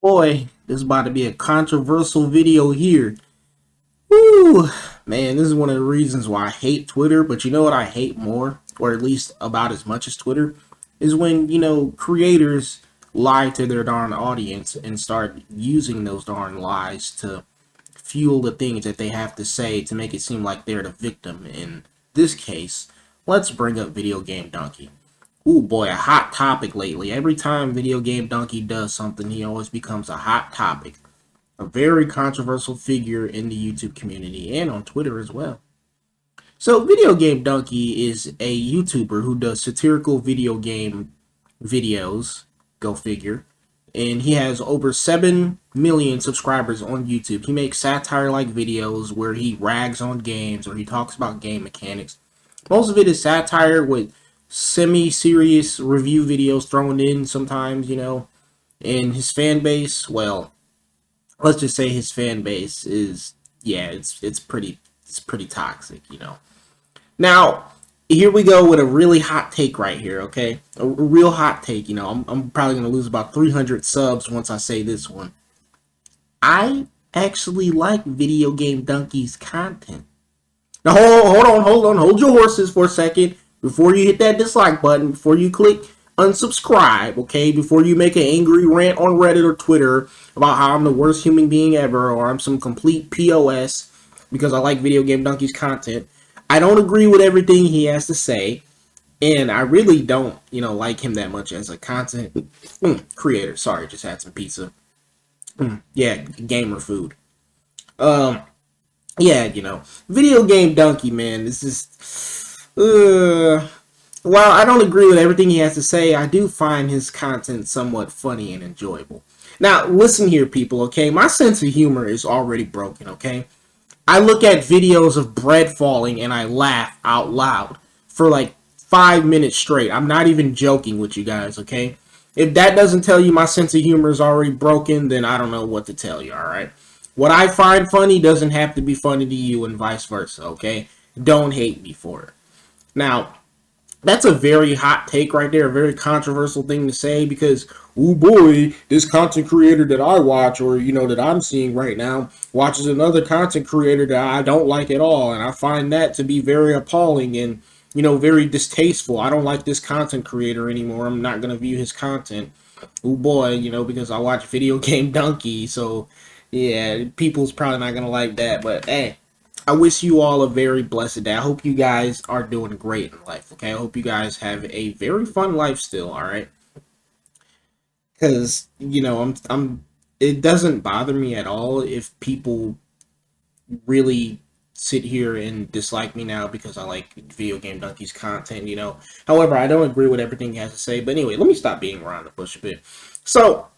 Boy, this is about to be a controversial video here. Woo! Man, this is one of the reasons why I hate Twitter, but you know what I hate more, or at least about as much as Twitter, is when, creators lie to their darn audience and start using those darn lies to fuel the things that they have to say to make it seem like they're the victim. In this case, let's bring up Videogamedunkey. Ooh boy, a hot topic lately. Every time Videogamedunkey does something, he always becomes a hot topic. A very controversial figure in the YouTube community and on Twitter as well. So Videogamedunkey is a YouTuber who does satirical video game videos, go figure, and he has over 7 million subscribers on YouTube. He makes satire-like videos where he rags on games or he talks about game mechanics. Most of it is satire with semi-serious review videos thrown in sometimes, and his fan base, well, let's just say his fan base is, yeah, it's pretty toxic. Now, here we go with a really hot take right here, okay? A real hot take, I'm probably going to lose about 300 subs once I say this one. I actually like Videogamedunkey's content. Now, hold your horses for a second. Before you hit that dislike button, before you click unsubscribe, okay? Before you make an angry rant on Reddit or Twitter about how I'm the worst human being ever or I'm some complete POS because I like Videogamedunkey's content. I don't agree with everything he has to say, and I really don't, like him that much as a content creator. Sorry, just had some pizza. Yeah, gamer food. Yeah, Videogamedunkey, man, this is... while I don't agree with everything he has to say, I do find his content somewhat funny and enjoyable. Now, listen here, people, okay? My sense of humor is already broken, okay? I look at videos of bread falling and I laugh out loud for like 5 minutes straight. I'm not even joking with you guys, okay? If that doesn't tell you my sense of humor is already broken, then I don't know what to tell you, alright? What I find funny doesn't have to be funny to you and vice versa, okay? Don't hate me for it. Now, that's a very hot take right there, a very controversial thing to say because, oh boy, this content creator that I watch or, that I'm seeing right now watches another content creator that I don't like at all. And I find that to be very appalling and, very distasteful. I don't like this content creator anymore. I'm not going to view his content. Oh boy, because I watch Videogamedunkey. So, yeah, people's probably not going to like that. But, hey. I wish you all a very blessed day. I hope you guys are doing great in life, okay? I hope you guys have a very fun life still, all right? Because, it doesn't bother me at all if people really sit here and dislike me now because I like Videogamedunkey's content, However, I don't agree with everything he has to say. But anyway, let me stop being around the bush a bit. So,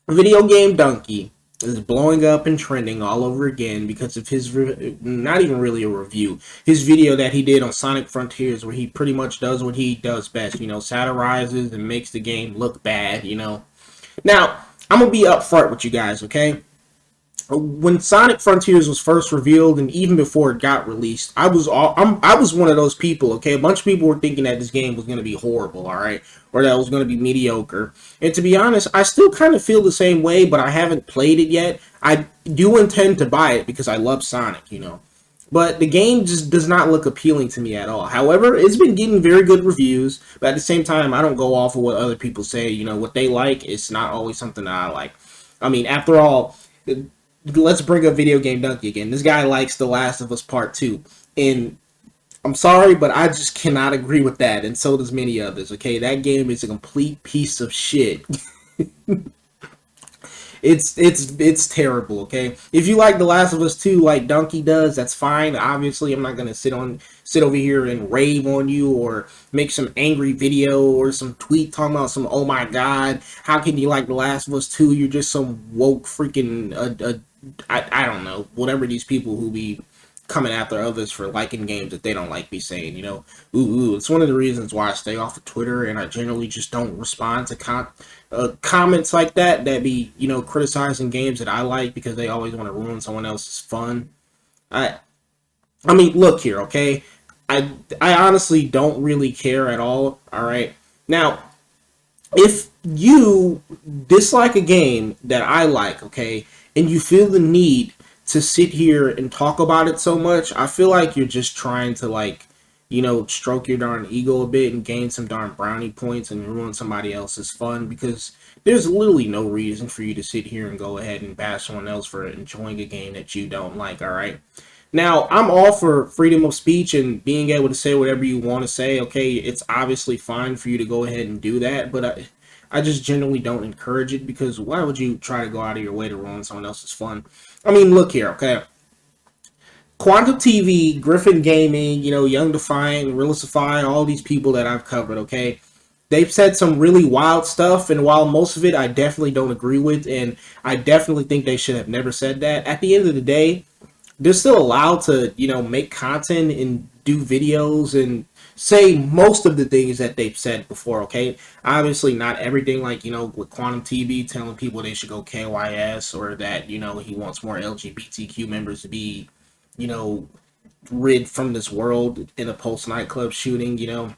Videogamedunkey is blowing up and trending all over again because of his, not even really a review, his video that he did on Sonic Frontiers where he pretty much does what he does best, satirizes and makes the game look bad, Now, I'm going to be upfront with you guys, okay? When Sonic Frontiers was first revealed, and even before it got released, I was one of those people. Okay, a bunch of people were thinking that this game was going to be horrible, all right, or that it was going to be mediocre. And to be honest, I still kind of feel the same way, but I haven't played it yet. I do intend to buy it because I love Sonic, But the game just does not look appealing to me at all. However, it's been getting very good reviews, but at the same time, I don't go off of what other people say. What they like, it's not always something that I like. I mean, after all, let's bring up Videogamedunkey again. This guy likes The Last of Us Part 2. And I'm sorry, but I just cannot agree with that. And so does many others, okay? That game is a complete piece of shit. It's terrible, okay? If you like The Last of Us 2 like Donkey does, that's fine. Obviously, I'm not gonna sit over here and rave on you or make some angry video or some tweet talking about some, oh my god, how can you like The Last of Us 2? You're just some woke freaking I don't know, whatever these people who be coming after others for liking games that they don't like be saying, it's one of the reasons why I stay off of Twitter and I generally just don't respond to comments like that be, criticizing games that I like because they always want to ruin someone else's fun. I mean, look here, okay? I honestly don't really care at all right? Now, if you dislike a game that I like, okay, and you feel the need to sit here and talk about it so much, I feel like you're just trying to, like, stroke your darn ego a bit and gain some darn brownie points and ruin somebody else's fun, because there's literally no reason for you to sit here and go ahead and bash someone else for enjoying a game that you don't like, alright? Now, I'm all for freedom of speech and being able to say whatever you want to say. Okay, it's obviously fine for you to go ahead and do that, but I just generally don't encourage it, because why would you try to go out of your way to ruin someone else's fun? I mean, look here, okay? Quantum TV, Griffin Gaming, Young Defiant, Realistify, all these people that I've covered, okay? They've said some really wild stuff, and while most of it I definitely don't agree with, and I definitely think they should have never said that, at the end of the day, they're still allowed to, make content and do videos and say most of the things that they've said before, okay? Obviously not everything, like, with Quantum TV telling people they should go KYS, or that, he wants more LGBTQ members to be, you know, rid from this world in a post nightclub shooting.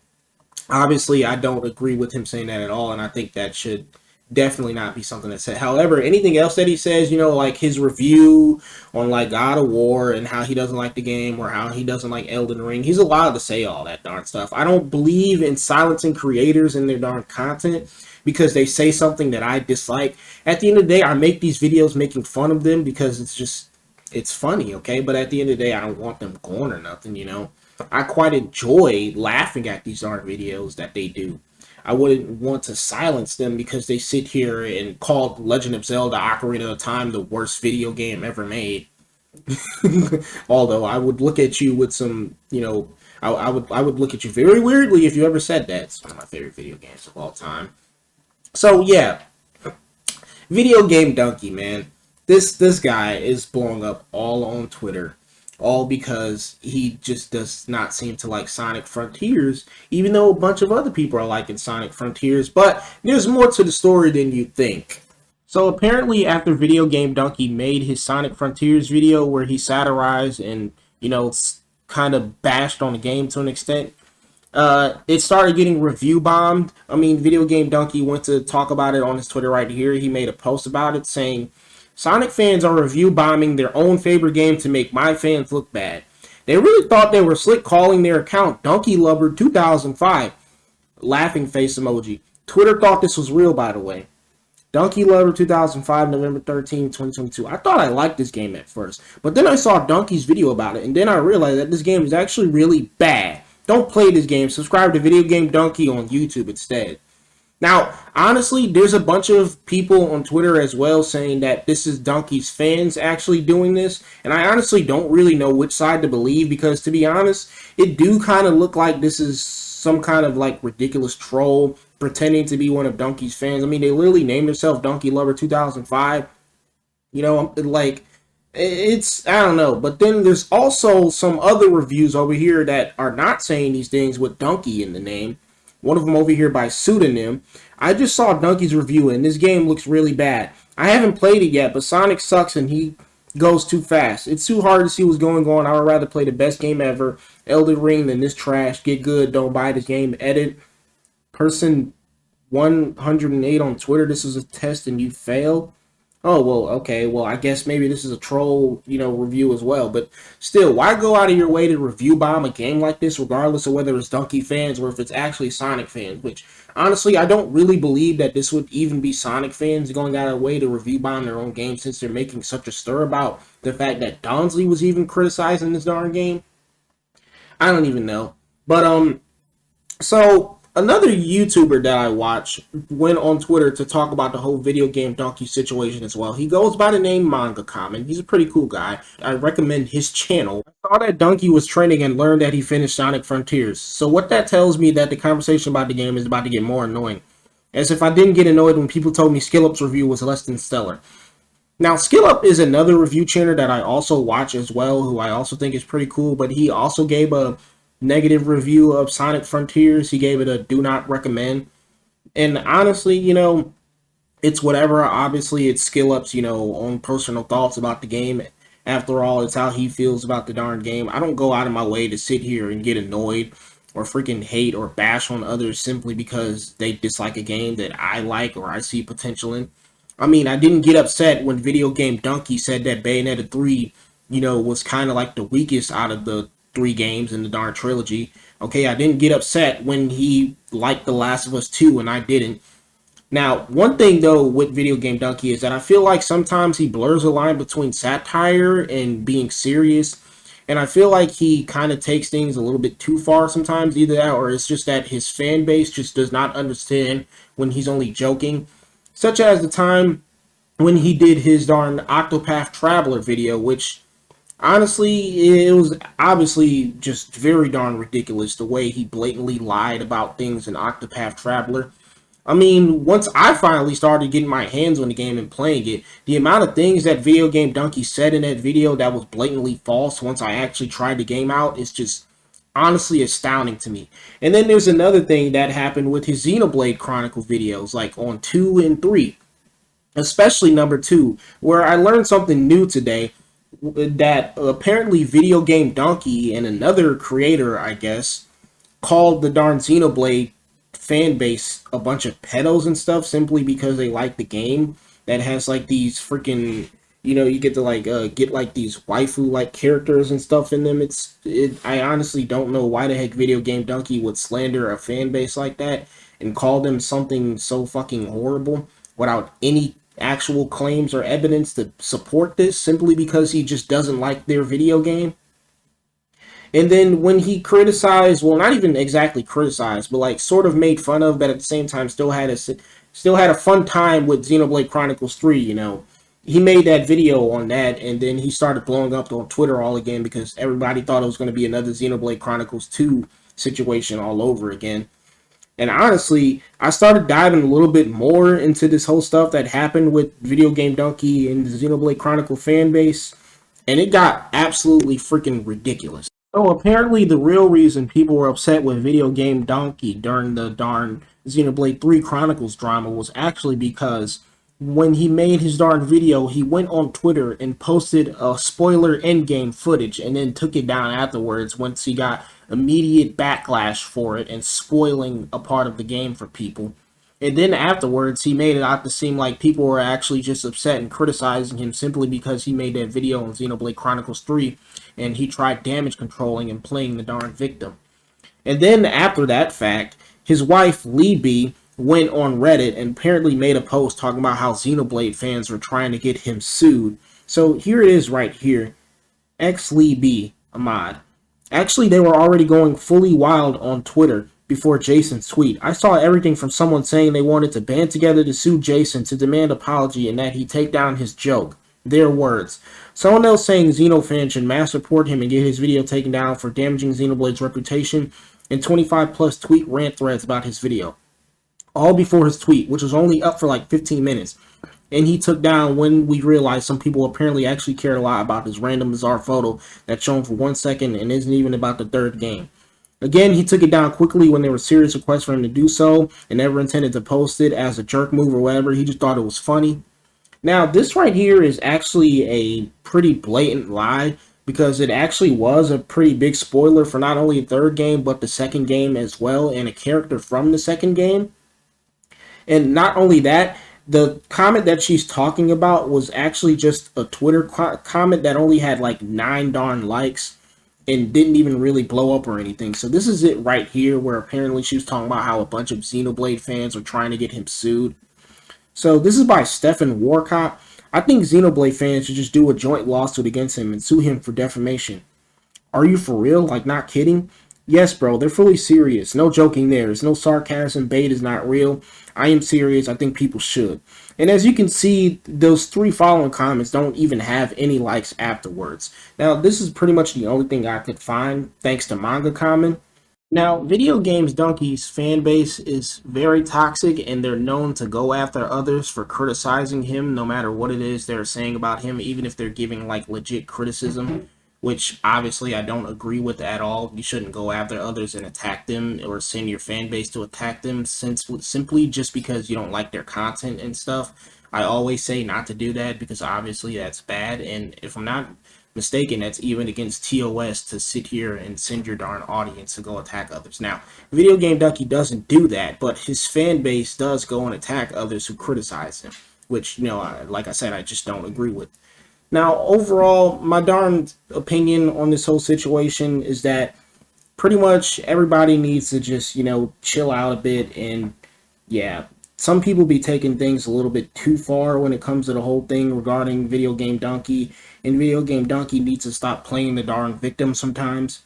Obviously, I don't agree with him saying that at all, and I think that should definitely not be something that's said. However, anything else that he says, like his review on, like, God of War and how he doesn't like the game, or how he doesn't like Elden Ring, he's allowed to say all that darn stuff. I don't believe in silencing creators and their darn content because they say something that I dislike. At the end of the day, I make these videos making fun of them because it's funny, okay? But at the end of the day, I don't want them gone or nothing. I quite enjoy laughing at these art videos that they do. I wouldn't want to silence them because they sit here and call Legend of Zelda Ocarina of Time the worst video game ever made. Although I would look at you with some, I would look at you very weirdly if you ever said that. It's one of my favorite video games of all time. So yeah, Videogamedunkey, man. This guy is blowing up all on Twitter, all because he just does not seem to like Sonic Frontiers, even though a bunch of other people are liking Sonic Frontiers. But there's more to the story than you think. So apparently, after Videogamedunkey made his Sonic Frontiers video where he satirized and, kind of bashed on the game to an extent, it started getting review bombed. I mean, Videogamedunkey went to talk about it on his Twitter right here. He made a post about it saying, Sonic fans are review bombing their own favorite game to make my fans look bad. They really thought they were slick calling their account Donkey Lover 2005. Laughing face emoji. Twitter thought this was real, by the way. Donkey Lover 2005, November 13, 2022. I thought I liked this game at first, but then I saw Donkey's video about it, and then I realized that this game is actually really bad. Don't play this game. Subscribe to Videogamedunkey on YouTube instead. Now, honestly, there's a bunch of people on Twitter as well saying that this is Donkey's fans actually doing this, and I honestly don't really know which side to believe, because to be honest, it do kind of look like this is some kind of like ridiculous troll pretending to be one of Donkey's fans. I mean, they literally named themselves Donkey Lover 2005. Like, it's, I don't know. But then there's also some other reviews over here that are not saying these things with Donkey in the name. One of them over here by Pseudonym. I just saw Donkey's review, and this game looks really bad. I haven't played it yet, but Sonic sucks and he goes too fast. It's too hard to see what's going on. I would rather play the best game ever, Elden Ring, than this trash. Get good, don't buy this game. Edit. Person 108 on Twitter, this is a test and you failed. Oh, well, okay, well, I guess maybe this is a troll, review as well. But still, why go out of your way to review bomb a game like this, regardless of whether it's Donkey fans or if it's actually Sonic fans? Which, honestly, I don't really believe that this would even be Sonic fans going out of their way to review bomb their own game, since they're making such a stir about the fact that Donsley was even criticizing this darn game. I don't even know. But, so another YouTuber that I watch went on Twitter to talk about the whole Videogamedunkey situation as well. He goes by the name Manga Common. He's a pretty cool guy. I recommend his channel. I saw that Donkey was trending and learned that he finished Sonic Frontiers. So what that tells me that the conversation about the game is about to get more annoying. As if I didn't get annoyed when people told me Skillup's review was less than stellar. Now, Skillup is another review channel that I also watch as well, who I also think is pretty cool, but he also gave a negative review of Sonic Frontiers. He gave it a do not recommend. And honestly, it's whatever. Obviously, it's Skillup's, own personal thoughts about the game. After all, it's how he feels about the darn game. I don't go out of my way to sit here and get annoyed or freaking hate or bash on others simply because they dislike a game that I like or I see potential in. I mean, I didn't get upset when Videogamedunkey said that Bayonetta 3, was kind of like the weakest out of the three games in the darn trilogy. Okay, I didn't get upset when he liked The Last of Us 2 and I didn't. Now, one thing though with Videogamedunkey is that I feel like sometimes he blurs a line between satire and being serious. And I feel like he kind of takes things a little bit too far sometimes, either that or it's just that his fan base just does not understand when he's only joking. Such as the time when he did his darn Octopath Traveler video, which honestly, it was obviously just very darn ridiculous the way he blatantly lied about things in Octopath Traveler. I mean, once I finally started getting my hands on the game and playing it, the amount of things that Videogamedunkey said in that video that was blatantly false once I actually tried the game out is just honestly astounding to me. And then there's another thing that happened with his Xenoblade Chronicles videos, like on 2 and 3, especially number 2, where I learned something new today that apparently Videogamedunkey and another creator, I guess, called the darn Xenoblade fan base a bunch of pedos and stuff simply because they like the game that has like these freaking, you get to like get like these waifu like characters and stuff in them. I honestly don't know why the heck Videogamedunkey would slander a fan base like that and call them something so fucking horrible without any actual claims or evidence to support this, simply because he just doesn't like their video game. And then when he criticized, well, not even exactly criticized, but like sort of made fun of, but at the same time still had a fun time with Xenoblade Chronicles 3, He made that video on that, and then he started blowing up on Twitter all again because everybody thought it was going to be another Xenoblade Chronicles 2 situation all over again. And honestly, I started diving a little bit more into this whole stuff that happened with Videogamedunkey and the Xenoblade Chronicle fan base, and it got absolutely freaking ridiculous. So apparently the real reason people were upset with Videogamedunkey during the darn Xenoblade 3 Chronicles drama was actually because when he made his darn video, he went on Twitter and posted a spoiler endgame footage and then took it down afterwards once he got immediate backlash for it and spoiling a part of the game for people. And then afterwards, he made it out to seem like people were actually just upset and criticizing him simply because he made that video on Xenoblade Chronicles 3 and he tried damage controlling and playing the darn victim. And then after that fact, his wife, Lee B, went on Reddit and apparently made a post talking about how Xenoblade fans were trying to get him sued. So here it is right here. X Lee B, Ahmad. Actually, they were already going fully wild on Twitter before Jason's tweet. I saw everything from someone saying they wanted to band together to sue Jason to demand apology and that he take down his joke. Their words. Someone else saying Xenofan should mass report him and get his video taken down for damaging Xenoblade's reputation, and 25 plus tweet rant threads about his video. All before his tweet, which was only up for like 15 minutes. And he took down when we realized some people apparently actually cared a lot about this random bizarre photo that's shown for 1 second and isn't even about the third game. Again, he took it down quickly when there were serious requests for him to do so and never intended to post it as a jerk move or whatever. He just thought it was funny. Now, this right here is actually a pretty blatant lie because it actually was a pretty big spoiler for not only the third game but the second game as well and a character from the second game. And not only that, the comment that she's talking about was actually just a Twitter comment that only had like 9 darn likes and didn't even really blow up or anything. So this is it right here where apparently she was talking about how a bunch of Xenoblade fans are trying to get him sued. So this is by Stephen Warcott. I think Xenoblade fans should just do a joint lawsuit against him and sue him for defamation. Are you for real? Like, not kidding? Yes, bro, they're fully serious. No joking there. There's no sarcasm. Bait is not real. I am serious. I think people should. And as you can see, those 3 following comments don't even have any likes afterwards. Now, this is pretty much the only thing I could find, thanks to Manga Comment. Now, Videogamedunkey's fan base is very toxic, and they're known to go after others for criticizing him, no matter what it is they're saying about him, even if they're giving, like, legit criticism, which obviously I don't agree with at all. You shouldn't go after others and attack them, or send your fan base to attack them simply just because you don't like their content and stuff. I always say not to do that, because obviously that's bad, and if I'm not mistaken, that's even against TOS to sit here and send your darn audience to go attack others. Now, Videogamedunkey doesn't do that, but his fan base does go and attack others who criticize him, which, you know, like I said, I just don't agree with. Now, overall, my darn opinion on this whole situation is that pretty much everybody needs to just, you know, chill out a bit. And yeah, some people be taking things a little bit too far when it comes to the whole thing regarding Videogamedunkey, and Videogamedunkey needs to stop playing the darn victim sometimes.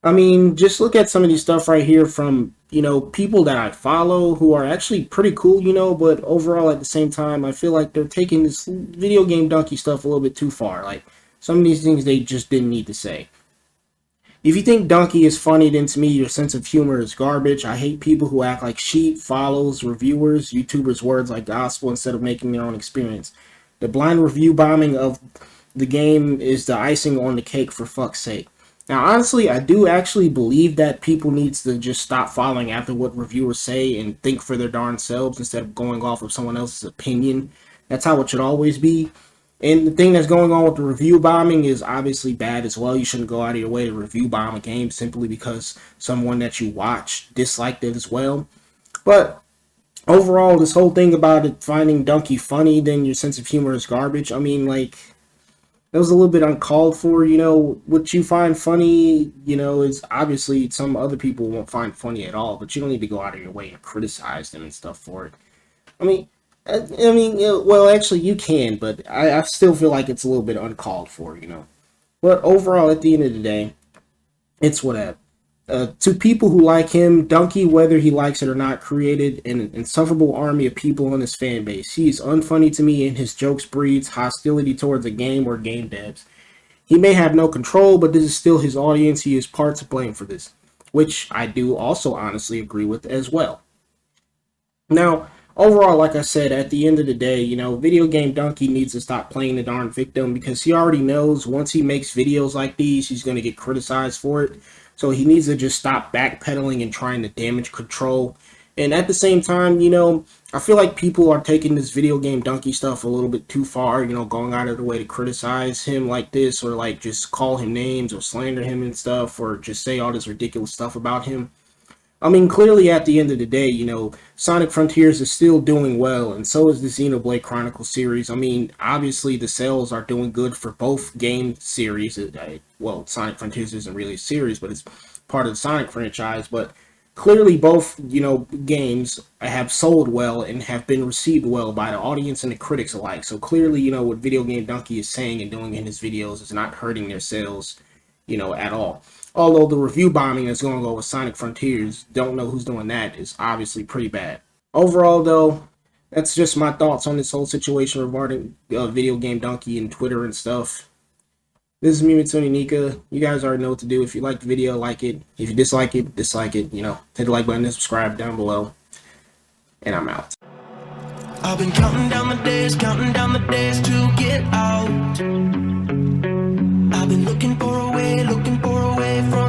I mean, just look at some of these stuff right here from, you know, people that I follow who are actually pretty cool, you know, but overall at the same time, I feel like they're taking this Videogamedunkey stuff a little bit too far. Like, some of these things they just didn't need to say. If you think Dunkey is funny, then to me, your sense of humor is garbage. I hate people who act like sheep, follows, reviewers, YouTubers' words like gospel instead of making their own experience. The blind review bombing of the game is the icing on the cake, for fuck's sake. Now, honestly, I do actually believe that people needs to just stop following after what reviewers say and think for their darn selves instead of going off of someone else's opinion. That's how it should always be. And the thing that's going on with the review bombing is obviously bad as well. You shouldn't go out of your way to review bomb a game simply because someone that you watch disliked it as well. But overall, this whole thing about it finding Dunkey funny, then your sense of humor is garbage. I mean, like, that was a little bit uncalled for. You know, what you find funny, you know, is obviously some other people won't find funny at all, but you don't need to go out of your way and criticize them and stuff for it. I mean, well, actually, you can, but I still feel like it's a little bit uncalled for, you know. But overall, at the end of the day, it's whatever. To people who like him, Dunkey, whether he likes it or not, created an insufferable army of people on his fan base. He's unfunny to me, and his jokes breeds hostility towards a game or game devs. He may have no control, but this is still his audience. He is part to blame for this, which I do also honestly agree with as well. Now, overall, like I said, at the end of the day, you know, Videogamedunkey needs to stop playing the darn victim because he already knows once he makes videos like these, he's going to get criticized for it. So he needs to just stop backpedaling and trying to damage control. And at the same time, you know, I feel like people are taking this Videogamedunkey stuff a little bit too far, you know, going out of the way to criticize him like this, or like just call him names or slander him and stuff, or just say all this ridiculous stuff about him. I mean, clearly at the end of the day, you know, Sonic Frontiers is still doing well, and so is the Xenoblade Chronicles series. I mean, obviously the sales are doing good for both game series. Well, Sonic Frontiers isn't really a series, but it's part of the Sonic franchise. But clearly both, you know, games have sold well and have been received well by the audience and the critics alike. So clearly, you know, what Videogamedunkey is saying and doing in his videos is not hurting their sales, you know, at all. Although the review bombing that's going to go with Sonic Frontiers, don't know who's doing that, is obviously pretty bad. Overall, though, that's just my thoughts on this whole situation regarding Videogamedunkey and Twitter and stuff. This is me, Mitsuni Nika. You guys already know what to do. If you like the video, like it. If you dislike it, dislike it. You know, hit the like button and subscribe down below. And I'm out. I've been counting down the days to get out. I've been looking for a way from